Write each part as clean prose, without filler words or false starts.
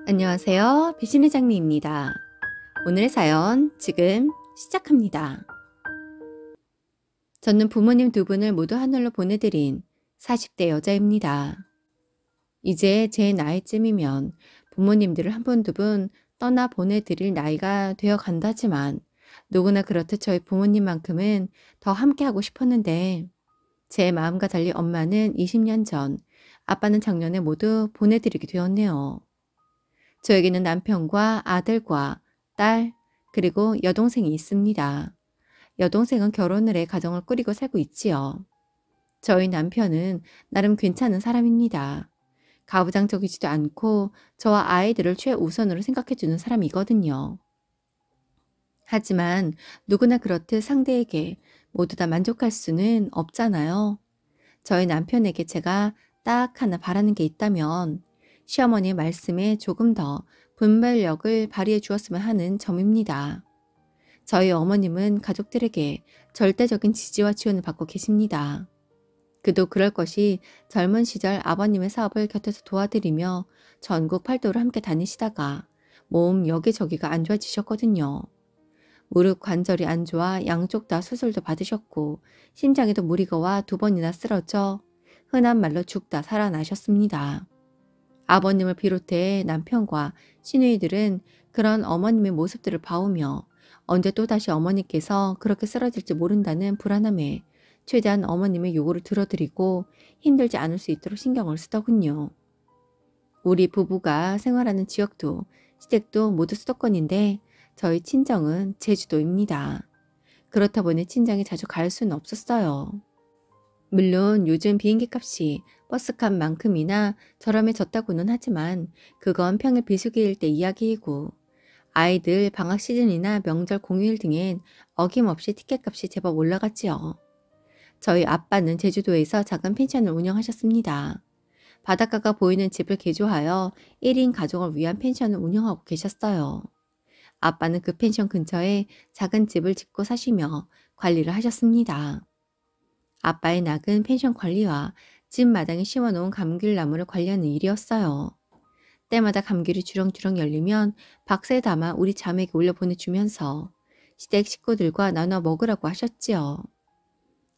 안녕하세요. 비신의 장미입니다. 오늘의 사연 지금 시작합니다. 저는 부모님 두 분을 모두 하늘로 보내드린 40대 여자입니다. 이제 제 나이쯤이면 부모님들을 한 분 두 분 떠나 보내드릴 나이가 되어 간다지만 누구나 그렇듯 저희 부모님만큼은 더 함께하고 싶었는데 제 마음과 달리 엄마는 20년 전, 아빠는 작년에 모두 보내드리게 되었네요. 저에게는 남편과 아들과 딸, 그리고 여동생이 있습니다. 여동생은 결혼을 해 가정을 꾸리고 살고 있지요. 저희 남편은 나름 괜찮은 사람입니다. 가부장적이지도 않고 저와 아이들을 최우선으로 생각해주는 사람이거든요. 하지만 누구나 그렇듯 상대에게 모두 다 만족할 수는 없잖아요. 저희 남편에게 제가 딱 하나 바라는 게 있다면 시어머니의 말씀에 조금 더 분별력을 발휘해 주었으면 하는 점입니다. 저희 어머님은 가족들에게 절대적인 지지와 지원을 받고 계십니다. 그도 그럴 것이 젊은 시절 아버님의 사업을 곁에서 도와드리며 전국 팔도를 함께 다니시다가 몸 여기저기가 안 좋아지셨거든요. 무릎 관절이 안 좋아 양쪽 다 수술도 받으셨고 심장에도 무리가 와 2번이나 쓰러져 흔한 말로 죽다 살아나셨습니다. 아버님을 비롯해 남편과 시누이들은 그런 어머님의 모습들을 봐오며 언제 또다시 어머니께서 그렇게 쓰러질지 모른다는 불안함에 최대한 어머님의 요구를 들어드리고 힘들지 않을 수 있도록 신경을 쓰더군요. 우리 부부가 생활하는 지역도 시댁도 모두 수도권인데 저희 친정은 제주도입니다. 그렇다 보니 친정에 자주 갈 수는 없었어요. 물론 요즘 비행기 값이 버스값만큼이나 저렴해졌다고는 하지만 그건 평일 비수기일 때 이야기이고 아이들 방학 시즌이나 명절 공휴일 등엔 어김없이 티켓값이 제법 올라갔지요. 저희 아빠는 제주도에서 작은 펜션을 운영하셨습니다. 바닷가가 보이는 집을 개조하여 1인 가족을 위한 펜션을 운영하고 계셨어요. 아빠는 그 펜션 근처에 작은 집을 짓고 사시며 관리를 하셨습니다. 아빠의 낙은 펜션 관리와 집 마당에 심어놓은 감귤나무를 관리하는 일이었어요. 때마다 감귤이 주렁주렁 열리면 박스에 담아 우리 자매에게 올려보내주면서 시댁 식구들과 나눠 먹으라고 하셨지요.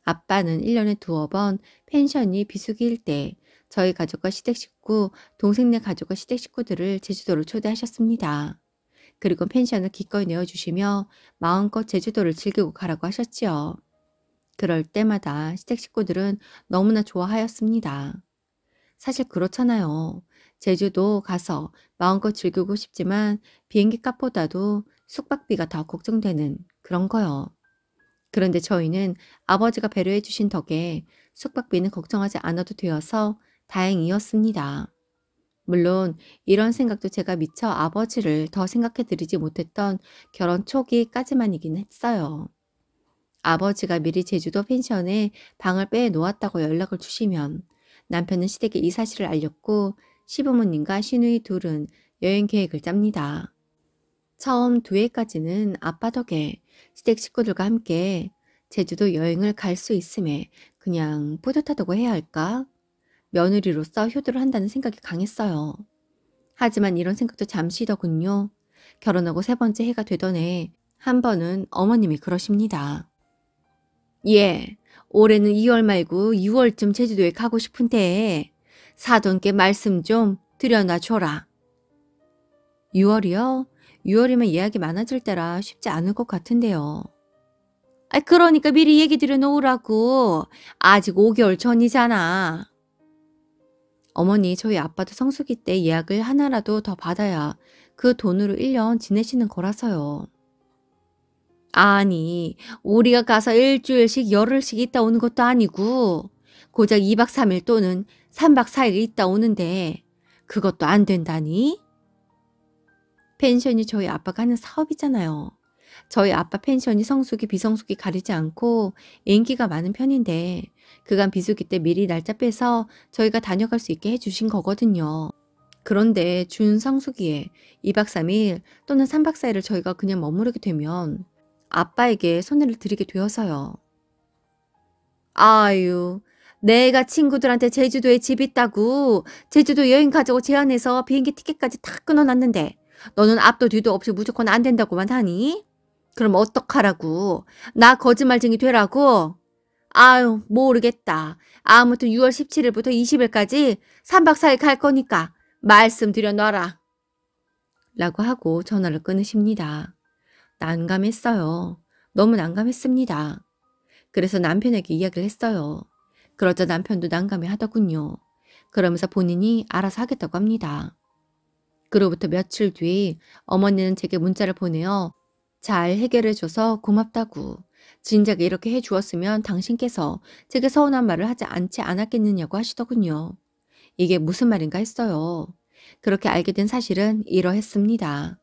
아빠는 1년에 2번 펜션이 비수기일 때 저희 가족과 시댁 식구, 동생네 가족과 시댁 식구들을 제주도로 초대하셨습니다. 그리고 펜션을 기꺼이 내어주시며 마음껏 제주도를 즐기고 가라고 하셨지요. 그럴 때마다 시댁 식구들은 너무나 좋아하였습니다. 사실 그렇잖아요. 제주도 가서 마음껏 즐기고 싶지만 비행기 값보다도 숙박비가 더 걱정되는 그런 거요. 그런데 저희는 아버지가 배려해 주신 덕에 숙박비는 걱정하지 않아도 되어서 다행이었습니다. 물론 이런 생각도 제가 미처 아버지를 더 생각해 드리지 못했던 결혼 초기까지만이긴 했어요. 아버지가 미리 제주도 펜션에 방을 빼 놓았다고 연락을 주시면 남편은 시댁에 이 사실을 알렸고 시부모님과 시누이 둘은 여행 계획을 짭니다. 처음 2회까지는 아빠 덕에 시댁 식구들과 함께 제주도 여행을 갈 수 있음에 그냥 뿌듯하다고 해야 할까? 며느리로서 효도를 한다는 생각이 강했어요. 하지만 이런 생각도 잠시더군요. 결혼하고 3번째 해가 되던 해 한 번은 어머님이 그러십니다. 예, 올해는 2월 말고 6월쯤 제주도에 가고 싶은데 사돈께 말씀 좀 드려놔 줘라. 6월이요? 6월이면 예약이 많아질 때라 쉽지 않을 것 같은데요. 그러니까 미리 얘기 드려 놓으라고. 아직 5개월 전이잖아. 어머니, 저희 아빠도 성수기 때 예약을 하나라도 더 받아야 그 돈으로 1년 지내시는 거라서요. 아니, 우리가 가서 일주일씩 열흘씩 있다 오는 것도 아니고 고작 2박 3일 또는 3박 4일 있다 오는데 그것도 안 된다니? 펜션이 저희 아빠가 하는 사업이잖아요. 저희 아빠 펜션이 성수기 비성수기 가리지 않고 인기가 많은 편인데 그간 비수기 때 미리 날짜 빼서 저희가 다녀갈 수 있게 해주신 거거든요. 그런데 준 성수기에 2박 3일 또는 3박 4일을 저희가 그냥 머무르게 되면 아빠에게 손해를 드리게 되어서요. 아유, 내가 친구들한테 제주도에 집 있다고 제주도 여행 가자고 제안해서 비행기 티켓까지 다 끊어놨는데 너는 앞도 뒤도 없이 무조건 안 된다고만 하니? 그럼 어떡하라고? 나 거짓말쟁이 되라고? 아유, 모르겠다. 아무튼 6월 17일부터 20일까지 3박 4일 갈 거니까 말씀드려 놔라. 라고 하고 전화를 끊으십니다. 난감했어요. 너무 난감했습니다. 그래서 남편에게 이야기를 했어요. 그러자 남편도 난감해 하더군요. 그러면서 본인이 알아서 하겠다고 합니다. 그로부터 며칠 뒤 어머니는 제게 문자를 보내어 잘 해결해줘서 고맙다고, 진작에 이렇게 해주었으면 당신께서 제게 서운한 말을 하지 않지 않았겠느냐고 하시더군요. 이게 무슨 말인가 했어요. 그렇게 알게 된 사실은 이러했습니다.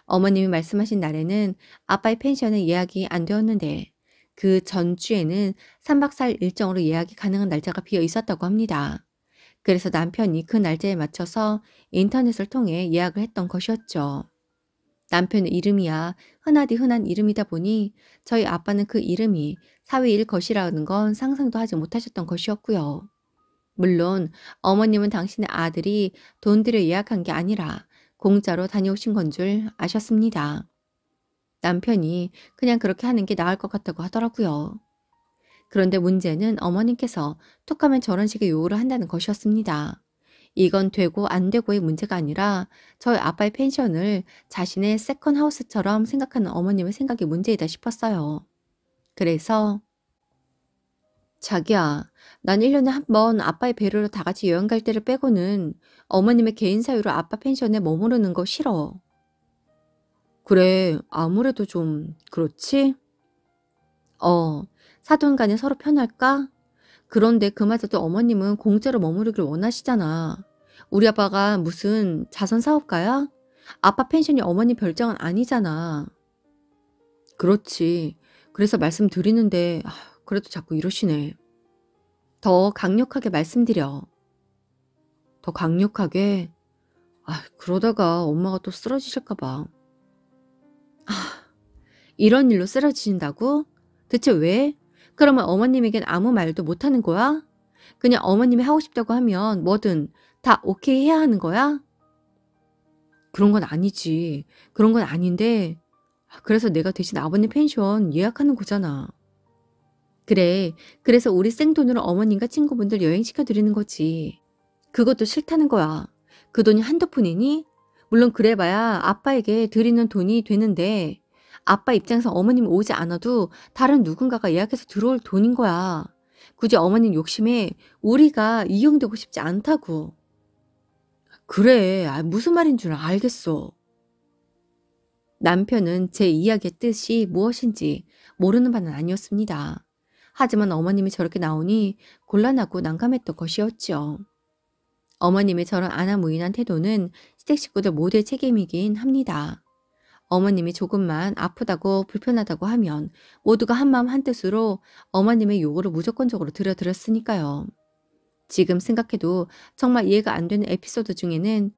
어머님이 말씀하신 날에는 아빠의 펜션에 예약이 안 되었는데 그 전주에는 3박 4일 일정으로 예약이 가능한 날짜가 비어 있었다고 합니다. 그래서 남편이 그 날짜에 맞춰서 인터넷을 통해 예약을 했던 것이었죠. 남편의 이름이야 흔하디 흔한 이름이다 보니 저희 아빠는 그 이름이 사위일 것이라는 건 상상도 하지 못하셨던 것이었고요. 물론 어머님은 당신의 아들이 돈 들여 예약한 게 아니라 공짜로 다녀오신 건 줄 아셨습니다. 남편이 그냥 그렇게 하는 게 나을 것 같다고 하더라고요. 그런데 문제는 어머님께서 툭하면 저런 식의 요구를 한다는 것이었습니다. 이건 되고 안 되고의 문제가 아니라 저희 아빠의 펜션을 자신의 세컨하우스처럼 생각하는 어머님의 생각이 문제이다 싶었어요. 그래서 자기야, 난 1년에 한 번 아빠의 배려로 다 같이 여행 갈 때를 빼고는 어머님의 개인 사유로 아빠 펜션에 머무르는 거 싫어. 그래, 아무래도 좀 그렇지? 사돈 간에 서로 편할까? 그런데 그마저도 어머님은 공짜로 머무르길 원하시잖아. 우리 아빠가 무슨 자선 사업가야? 아빠 펜션이 어머니 별장은 아니잖아. 그렇지. 그래서 말씀드리는데 그래도 자꾸 이러시네. 더 강력하게 말씀드려. 더 강력하게? 그러다가 엄마가 또 쓰러지실까 봐. 이런 일로 쓰러지신다고? 대체 왜? 그러면 어머님에겐 아무 말도 못하는 거야? 그냥 어머님이 하고 싶다고 하면 뭐든 다 오케이 해야 하는 거야? 그런 건 아니지. 그런 건 아닌데 그래서 내가 대신 아버님 펜션 예약하는 거잖아. 그래. 그래서 우리 생돈으로 어머님과 친구분들 여행시켜드리는 거지. 그것도 싫다는 거야. 그 돈이 한두 푼이니? 물론 그래봐야 아빠에게 드리는 돈이 되는데 아빠 입장에서 어머님 오지 않아도 다른 누군가가 예약해서 들어올 돈인 거야. 굳이 어머님 욕심에 우리가 이용되고 싶지 않다고. 그래, 무슨 말인 줄 알겠어. 남편은 제 이야기의 뜻이 무엇인지 모르는 바는 아니었습니다. 하지만 어머님이 저렇게 나오니 곤란하고 난감했던 것이었죠. 어머님의 저런 안하무인한 태도는 시댁 식구들 모두의 책임이긴 합니다. 어머님이 조금만 아프다고 불편하다고 하면 모두가 한마음 한뜻으로 어머님의 요구를 무조건적으로 들여드렸으니까요. 지금 생각해도 정말 이해가 안 되는 에피소드 중에는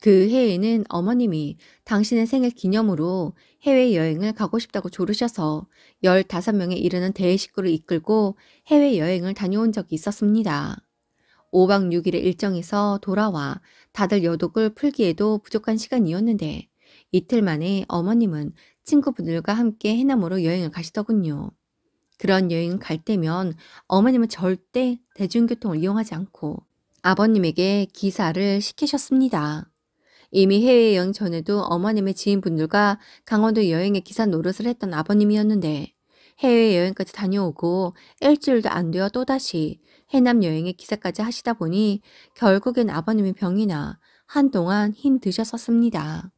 그 해에는 어머님이 당신의 생일 기념으로 해외여행을 가고 싶다고 조르셔서 15명에 이르는 대회 식구를 이끌고 해외여행을 다녀온 적이 있었습니다. 5박 6일의 일정에서 돌아와 다들 여독을 풀기에도 부족한 시간이었는데 이틀 만에 어머님은 친구분들과 함께 해남으로 여행을 가시더군요. 그런 여행을 갈 때면 어머님은 절대 대중교통을 이용하지 않고 아버님에게 기사를 시키셨습니다. 이미 해외여행 전에도 어머님의 지인분들과 강원도 여행에 기사 노릇을 했던 아버님이었는데 해외여행까지 다녀오고 일주일도 안 되어 또다시 해남 여행에 기사까지 하시다 보니 결국엔 아버님의 병이 나 한동안 힘드셨었습니다.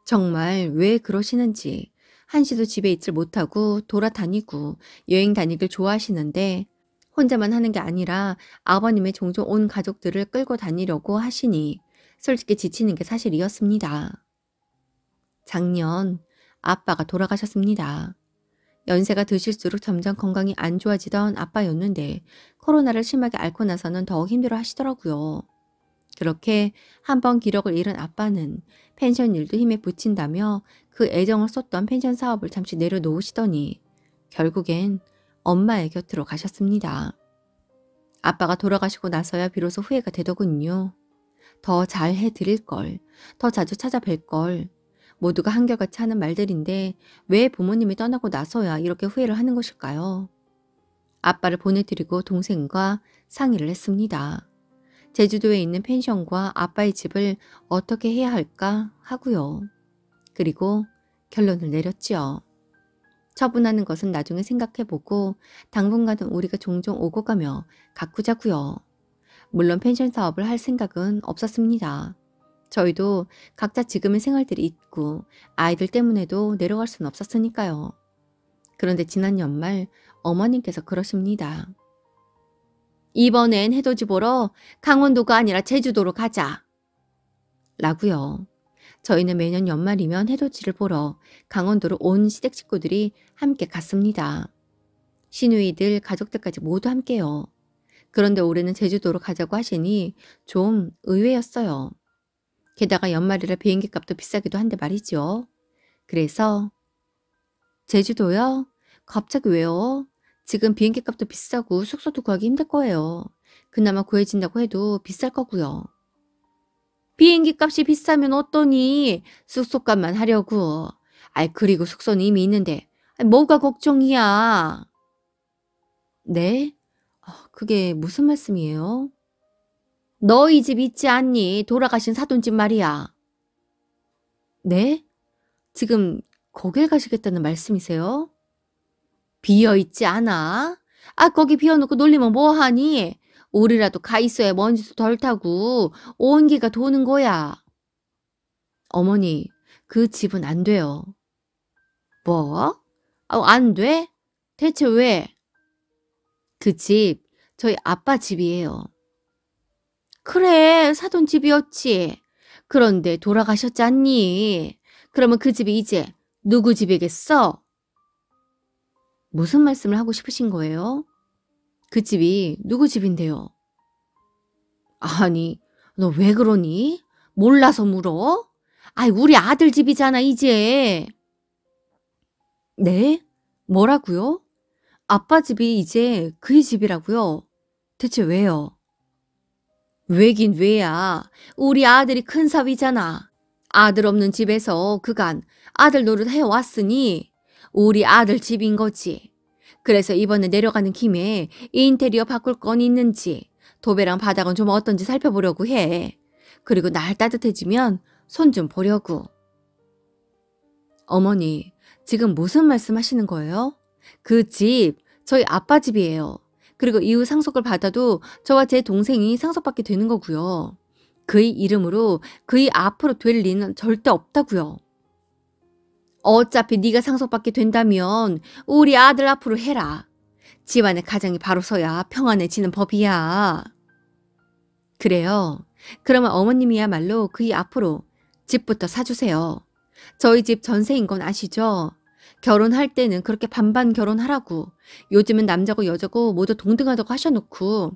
정말 왜 그러시는지 한시도 집에 있질 못하고 돌아다니고 여행 다니길 좋아하시는데 혼자만 하는 게 아니라 아버님의 종종 온 가족들을 끌고 다니려고 하시니 솔직히 지치는 게 사실이었습니다. 작년 아빠가 돌아가셨습니다. 연세가 드실수록 점점 건강이 안 좋아지던 아빠였는데 코로나를 심하게 앓고 나서는 더 힘들어 하시더라고요. 그렇게 한 번 기력을 잃은 아빠는 펜션 일도 힘에 부친다며 그 애정을 쏟던 펜션 사업을 잠시 내려놓으시더니 결국엔 엄마의 곁으로 가셨습니다. 아빠가 돌아가시고 나서야 비로소 후회가 되더군요. 더 잘 해드릴 걸, 더 자주 찾아뵐 걸. 모두가 한결같이 하는 말들인데 왜 부모님이 떠나고 나서야 이렇게 후회를 하는 것일까요? 아빠를 보내드리고 동생과 상의를 했습니다. 제주도에 있는 펜션과 아빠의 집을 어떻게 해야 할까 하고요. 그리고 결론을 내렸지요. 처분하는 것은 나중에 생각해보고 당분간은 우리가 종종 오고 가며 가꾸자고요. 물론 펜션 사업을 할 생각은 없었습니다. 저희도 각자 지금의 생활들이 있고 아이들 때문에도 내려갈 수는 없었으니까요. 그런데 지난 연말 어머님께서 그러십니다. 이번엔 해돋이 보러 강원도가 아니라 제주도로 가자. 라고요. 저희는 매년 연말이면 해돋이를 보러 강원도로 온 시댁 식구들이 함께 갔습니다. 시누이들, 가족들까지 모두 함께요. 그런데 올해는 제주도로 가자고 하시니 좀 의외였어요. 게다가 연말이라 비행기 값도 비싸기도 한데 말이죠. 그래서 제주도요? 갑자기 왜요? 지금 비행기 값도 비싸고 숙소도 구하기 힘들 거예요. 그나마 구해진다고 해도 비쌀 거고요. 비행기 값이 비싸면 어떠니? 숙소값만 하려고. 아이 그리고 숙소는 이미 있는데 뭐가 걱정이야. 네? 그게 무슨 말씀이에요? 너희 집 있지 않니? 돌아가신 사돈집 말이야. 네? 지금 거길 가시겠다는 말씀이세요? 비어있지 않아? 거기 비워놓고 놀리면 뭐하니? 우리라도 가 있어야 먼지도 덜 타고 온기가 도는 거야. 어머니, 그 집은 안 돼요. 뭐? 안 돼? 대체 왜? 그 집, 저희 아빠 집이에요. 그래, 사돈 집이었지. 그런데 돌아가셨잖니. 그러면 그 집이 이제 누구 집이겠어? 무슨 말씀을 하고 싶으신 거예요? 그 집이 누구 집인데요? 아니, 너 왜 그러니? 몰라서 물어? 우리 아들 집이잖아, 이제. 네? 뭐라고요? 아빠 집이 이제 그의 집이라고요? 대체 왜요? 왜긴 왜야. 우리 아들이 큰 사위잖아. 아들 없는 집에서 그간 아들 노릇 해왔으니 우리 아들 집인 거지. 그래서 이번에 내려가는 김에 인테리어 바꿀 건 있는지 도배랑 바닥은 좀 어떤지 살펴보려고 해. 그리고 날 따뜻해지면 손 좀 보려고. 어머니, 지금 무슨 말씀 하시는 거예요? 그 집, 저희 아빠 집이에요. 그리고 이후 상속을 받아도 저와 제 동생이 상속받게 되는 거고요. 그의 이름으로 그의 앞으로 될 리는 절대 없다고요. 어차피 네가 상속받게 된다면 우리 아들 앞으로 해라. 집안의 가장이 바로 서야 평안해지는 법이야. 그래요. 그러면 어머님이야말로 그의 앞으로 집부터 사주세요. 저희 집 전세인 건 아시죠? 결혼할 때는 그렇게 반반 결혼하라고. 요즘은 남자고 여자고 모두 동등하다고 하셔놓고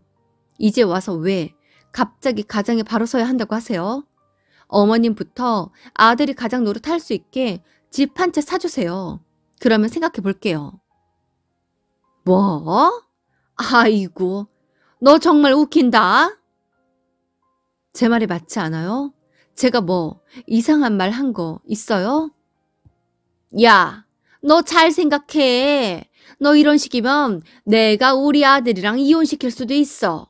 이제 와서 왜 갑자기 가장이 바로 서야 한다고 하세요? 어머님부터 아들이 가장 노릇할 수 있게 집 한 채 사주세요. 그러면 생각해 볼게요. 뭐? 아이고, 너 정말 웃긴다. 제 말이 맞지 않아요? 제가 뭐 이상한 말 한 거 있어요? 야, 너 잘 생각해. 너 이런 식이면 내가 우리 아들이랑 이혼시킬 수도 있어.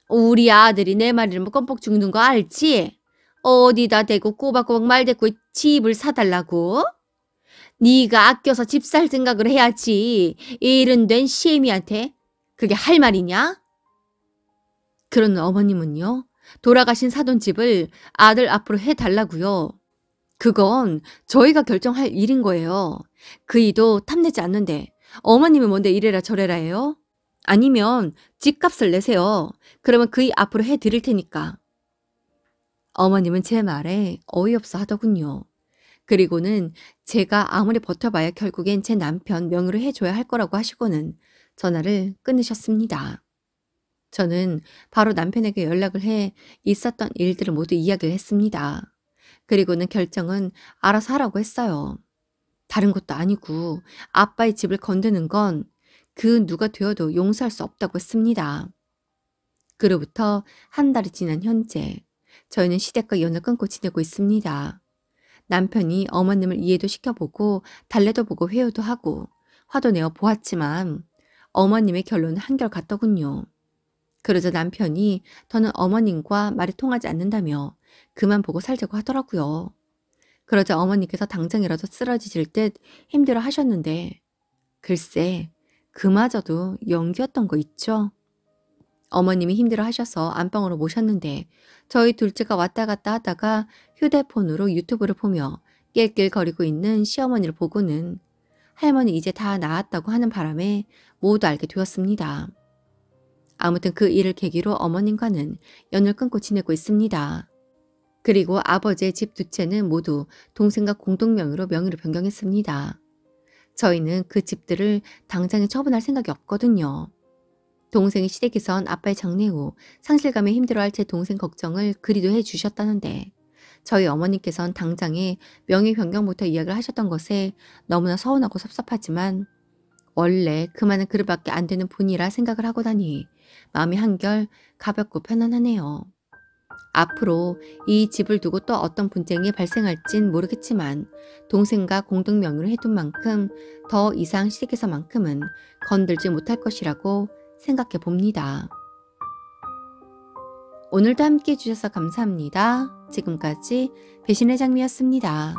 우리 아들이 내 말이면 껌뻑 죽는 거 알지? 어디다 대고 꼬박꼬박 말대꾸 집을 사달라고? 네가 아껴서 집 살 생각을 해야지. 이른된 시애미한테 그게 할 말이냐? 그러는 어머님은요. 돌아가신 사돈집을 아들 앞으로 해달라고요. 그건 저희가 결정할 일인 거예요. 그이도 탐내지 않는데 어머님이 뭔데 이래라 저래라 해요? 아니면 집값을 내세요. 그러면 그이 앞으로 해드릴 테니까. 어머님은 제 말에 어이없어 하더군요. 그리고는 제가 아무리 버텨봐야 결국엔 제 남편 명의로 해줘야 할 거라고 하시고는 전화를 끊으셨습니다. 저는 바로 남편에게 연락을 해 있었던 일들을 모두 이야기를 했습니다. 그리고는 결정은 알아서 하라고 했어요. 다른 것도 아니고 아빠의 집을 건드는 건 그 누가 되어도 용서할 수 없다고 했습니다. 그로부터 한 달이 지난 현재 저희는 시댁과 연을 끊고 지내고 있습니다. 남편이 어머님을 이해도 시켜보고 달래도 보고 회유도 하고 화도 내어 보았지만 어머님의 결론은 한결같더군요. 그러자 남편이 더는 어머님과 말이 통하지 않는다며 그만 보고 살자고 하더라고요. 그러자 어머니께서 당장이라도 쓰러지실 듯 힘들어 하셨는데 글쎄 그마저도 연기였던 거 있죠? 어머님이 힘들어 하셔서 안방으로 모셨는데 저희 둘째가 왔다 갔다 하다가 휴대폰으로 유튜브를 보며 낄낄거리고 있는 시어머니를 보고는 할머니 이제 다 나았다고 하는 바람에 모두 알게 되었습니다. 아무튼 그 일을 계기로 어머님과는 연을 끊고 지내고 있습니다. 그리고 아버지의 집 두 채는 모두 동생과 공동명의로 명의를 변경했습니다. 저희는 그 집들을 당장에 처분할 생각이 없거든요. 동생이 시댁에선 아빠의 장례 후 상실감에 힘들어할 제 동생 걱정을 그리도 해주셨다는데 저희 어머니께선 당장에 명의 변경부터 이야기를 하셨던 것에 너무나 서운하고 섭섭하지만 원래 그만한 그릇밖에 안 되는 분이라 생각을 하고 다니 마음이 한결 가볍고 편안하네요. 앞으로 이 집을 두고 또 어떤 분쟁이 발생할진 모르겠지만 동생과 공동 명의로 해둔 만큼 더 이상 시댁에서만큼은 건들지 못할 것이라고 생각해 봅니다. 오늘도 함께 해주셔서 감사합니다. 지금까지 배신의 장미였습니다.